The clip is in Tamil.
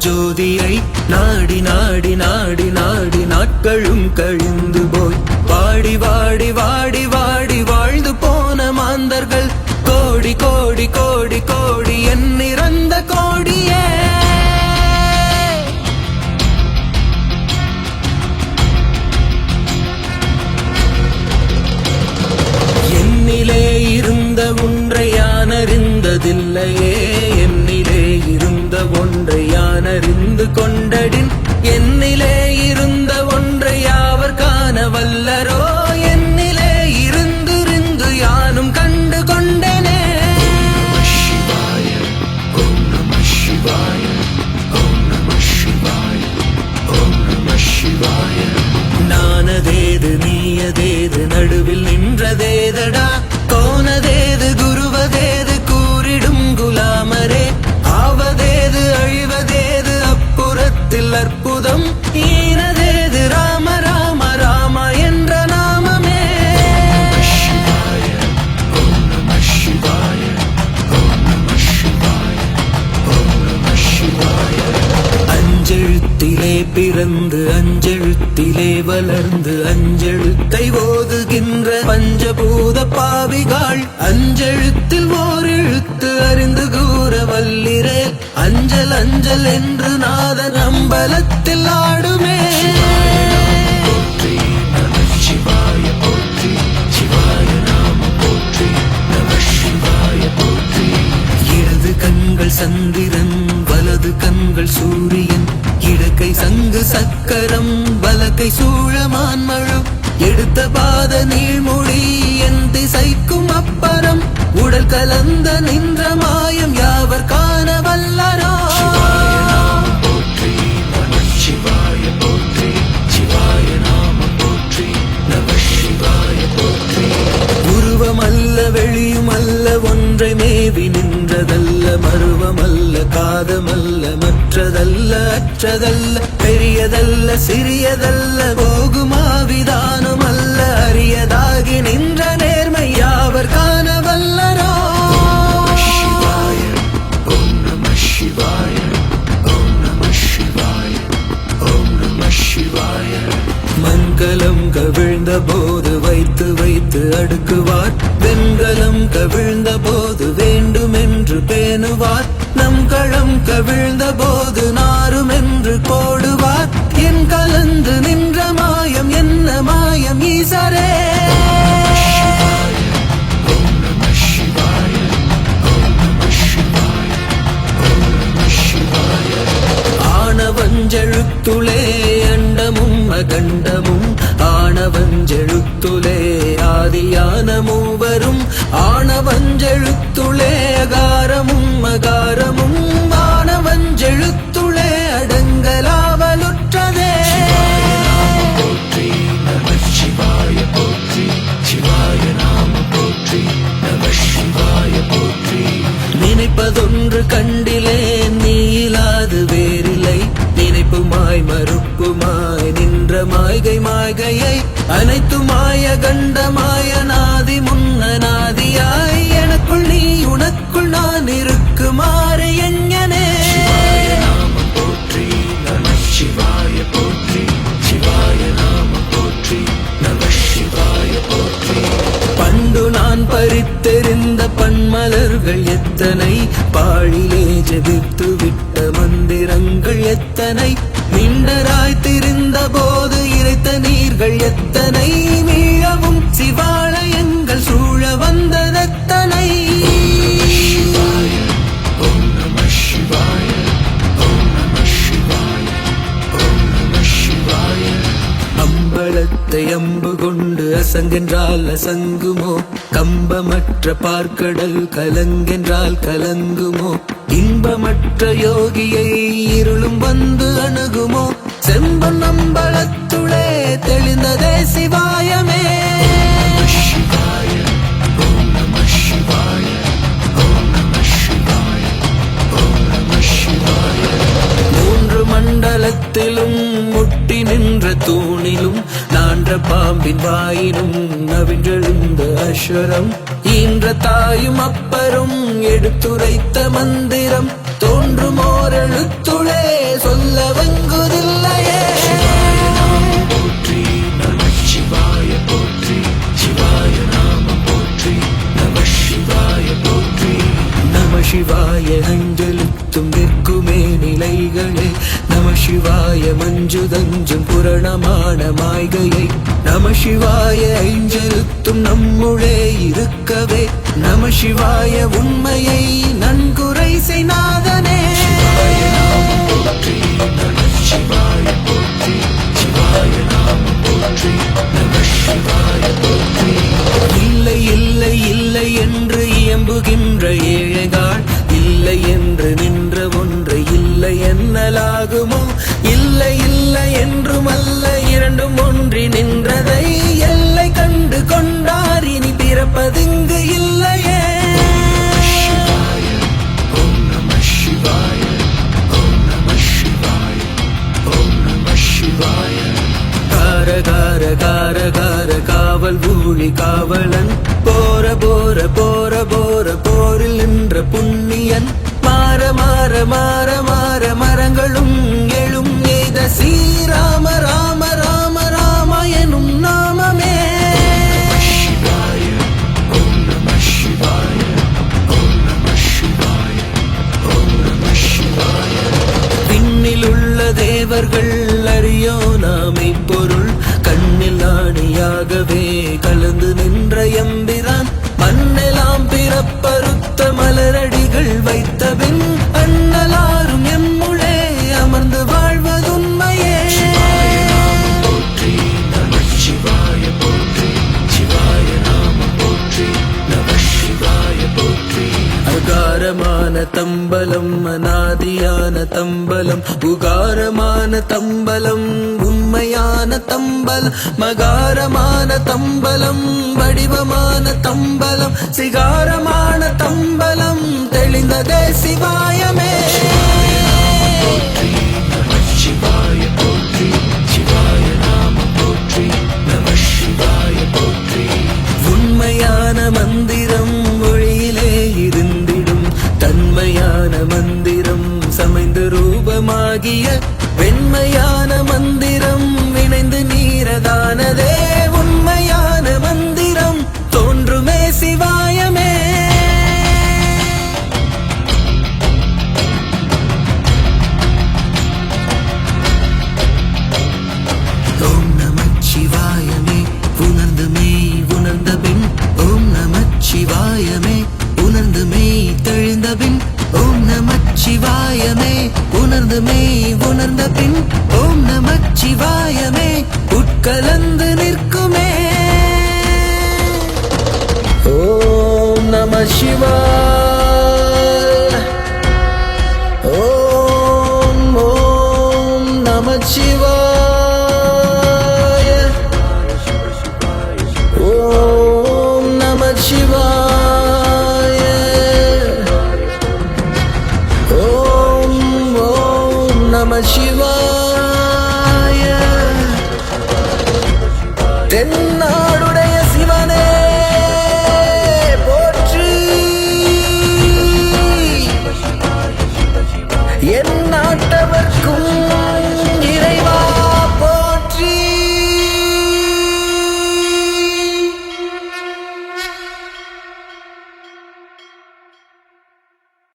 ஜோதியை நாடி நாடி நாடி நாடி நாட்களும் கழிந்து போய் வாடி வாடி வாடி வாடி வாழ்ந்து போன மாந்தர்கள் கோடி கோடி கோடி கோடி எண்ணிறந்த கோடியே. என்னிலே இருந்த ஒன்றை யான் அறிந்ததில்லையே, என்னிலே இருந்த ஒன்றை யான் அறிந்து கொண்டடின் என்னிலே இருந்த ஒன்றை யாவர் காண வல்லரோ, என்னிலே இருந்திருந்து யானும் கண்டு கொண்டனே. ஓம் நம சிவாய, ஓம் நம சிவாய, ஓம் நம சிவாய. நானதேது நீயதேது நடுவில் நின்றதேதடா, கோனதேது குருவதேது கூறிடும் குலாமரே, ஆவதேது அழிவதேது அப்புறத்தில் அற்புதம், ஈனதேது ராம ராம ராம என்ற நாமமே. ஓம் நம சிவாய, ஓம் நம சிவாய, ஓம் நம சிவாய. அஞ்செழுத்திலே பிறந்து அஞ்செழுத்திலே வளர்ந்து அஞ்செழுத்தை ஓதுகின்ற பஞ்சபூத பாவிகள் அஞ்செழுத்தில் ஓர் எழுத்து அறிந்து கூற வல்லிரே, அஞ்சல் அஞ்சல் என்று நாதன் அம்பலத்தில் ஆடுமே. போற்றி நம சிவாய போற்றி, சிவாய நாம போற்றி, நம சிவாய போற்றி. இடது கண்கள் சந்திரன் வலது கண்கள் சூரியன், இடக்கை சங்கு சக்கரம் வலக்கை சூழமான் மழு, எடுத்த பாத நீழ்மொழி என் திசைக்கும் அப்பரம், உடல் கலந்த நின்ற மாயம் யாவர் காண வல்லரோ. போற்றி நம சிவாய போற்றி, சிவாய நாம போற்றி, நம சிவாய போற்றி. உருவமல்ல வெளியுமல்ல ஒன்றை மேவி நின்றதல்ல, மருவமல்ல காதமல்ல மற்றதல்ல அற்றதல்ல, பெரியதல்ல சிறியதல்ல போகுமாவிதானும் அல்ல, அரியதாகி நின்ற நேர்மை யாவர் காண வல்லரோ. ஓம் நம சிவாய, ஓம் நம சிவாய, ஓம் நம சிவாய. மண்கலம் கவிழ்ந்த போது வைத்து வைத்து அடுக்குவார், வெண்கலம் கவிழ்ந்த போது வேண்டுமென்று பேணுவார், நம் களம் கவிழ்ந்த போது நாரும் என்று போடுவார், என் கலந்து நின்ற மாயம் என்ன மாயம் ஈசரே. ஓம் நம சிவாய, ஓம் நம சிவாய, ஓம் நம சிவாய. ஆணவஞ்செழுத்துளே அண்டமும் அகண்டமும், ஆணவஞ்செழுத்துளே ஆதியான மூவரும், ஆணவஞ்செழுத்துளே அகாரமும் அகாரமும், ஆணவஞ்செழுத்துளே அடங்கலாவலுற்றதே. போற்றி நம சிவாய போற்றி, சிவாய நாம போற்றி, நம சிவாய போற்றி. நினைப்பதொன்று கண்டிலே நீலாது வேறில்லை, நினைப்புமாய் மறுப்புமாய் நின்ற மாய்கை மாய்கையை, அனைத்துமாய கண்டமாய நாதி முன்னநாதியாய், எனக்குள் நீ உனக்குள் நான் இருக்குமாறு எங்கனே. போற்றி நம சிவாய போற்றி, சிவாய நாம போற்றி, நம சிவாய போற்றி. பண்டு நான் பறித்தெறிந்த பன்மலர்கள் எத்தனை, பாழிலே ஜெபித்து விட்ட மந்திரங்கள் எத்தனை, மிண்டராய் திரிந்த போது இறைத்த நீர்கள் எத்தனை, மீளவும் சிவாலயங்கள் சூழ வந்ததெத்தனை. ஓம் நம சிவாய, ஓம் நம சிவாய, ஓம் நம சிவாய. அம்பலத்தை அம்பு கொண்டு அசங்கென்றால் அசங்குமோ, கம்பமற்ற பார்க்கடல் கலங்கென்றால் கலங்குமோ, இன்பமற்ற யோகியை இருளும் வந்து அணுகுமோ, செம்பன் அம்பலத்துளே தெளிந்ததே சிவாயமே. ஓம் நம சிவாய, ஓம் நம சிவாய, ஓம் நம சிவாய. மூன்று மண்டலத்திலும் முட்டி நின்ற தூணிலும் நான்ற பாம்பின் வாயினும் நவின்றெழுந்த அஸ்வரம், ஈன்ற தாயும் அப்பரும் எடுத்துரைத்த மந்திரம், தோன்றும் ஓரெழுத்துளே சிவாய மஞ்சுதஞ்சும் புரணமான மாய்கையை நம சிவாய ஐஞ்செழுத்தும் நம்முளே இருக்கவே நம சிவாய உண்மையை நன்குரை செய்நாதனே சிவாய நாமம் போற்றி நம சிவாய போற்றி சிவாய நாமம் போற்றி நம சிவாய போற்றி இல்லை இல்லை இல்லை என்று இயம்புகின்ற ஏழைகாள் இல்லை என்று நின்ற ஒன்று இல்லை என்னலாகுமோ இல்லை இல்லை என்றும் அல்ல இரண்டும் ஒன்றி நின்றதை எல்லை கண்டு கொண்டார் இனி பிறப்பதிங்கு இல்லையே ஓம் நம சிவாய ஓம் நம சிவாய ஓம் நம சிவாய கார கார கார கார காவல் ஊழி காவலன் போர போர போர போர போரில் நின்ற புண்ணியன் மாற மாற மாற மாற மரங்களும் எழும் எய்த ஸ்ரீராம ராம ராம ராம எனும் நாமமே சிவாய ஓம் நம சிவாய ஓம் நம சிவாய ஓம் நம சிவாய விண்ணில் உள்ள தேவர்கள் அறியோ நாமை பொருள் கண்ணில் ஆணியாகவே கலந்து நின்ற எம்பிரான் மண்ணெல்லாம் பிறப்பறுத்த மலரடிகள் வைத்த பின் அண்ணலாரும் எம்முளே அமர்ந்து வாழ்வதுண்மையே சிவாய நாமம் போற்றி நம சிவாய போற்றி சிவாய நாமம் போற்றி நம சிவாய போற்றி அகாரமான தம்பலம் அநாதியான தம்பலம் உகாரமான தம்பலம் உண்மையான தம்பலம் மகாரமான தம்பலம் வடிவமான தம்பலம் சிகாரமான தம்பலம் தெளிந்ததே சிவாயமே போற்றி நம சிவாய போற்றி சிவாய நாமம் போற்றி நம சிவாய போற்றி உண்மையான மந்திரம் மொழியிலே இருந்திடும் தன்மையான மந்திரம் சமைந்து ரூபமாகிய வெண்மையான மந்திரம் வினைந்து நீரதானதே உண்மையான மந்திரம் தோன்றுமே சிவாயமே ஓம் நம சிவாயமே உணர்ந்து மெய் உணர்ந்த பின் ஓம் நம சிவாயமே உணர்ந்து மெய் தெளிந்த பின் ஓம் நம சிவாயமே உணர்ந்து மெய் உணர்ந்த பின் ஓம் நம சிவாயமே உட்கலந்து நிற்குமே ஓம் நம சிவாய ஓம் ஓம் நம சிவாய ஓம் நம சிவாய ஓம் ஓம் நம சிவாய தென்னாடுடைய சிவனே போற்றி என் நாட்டவர்க்கும்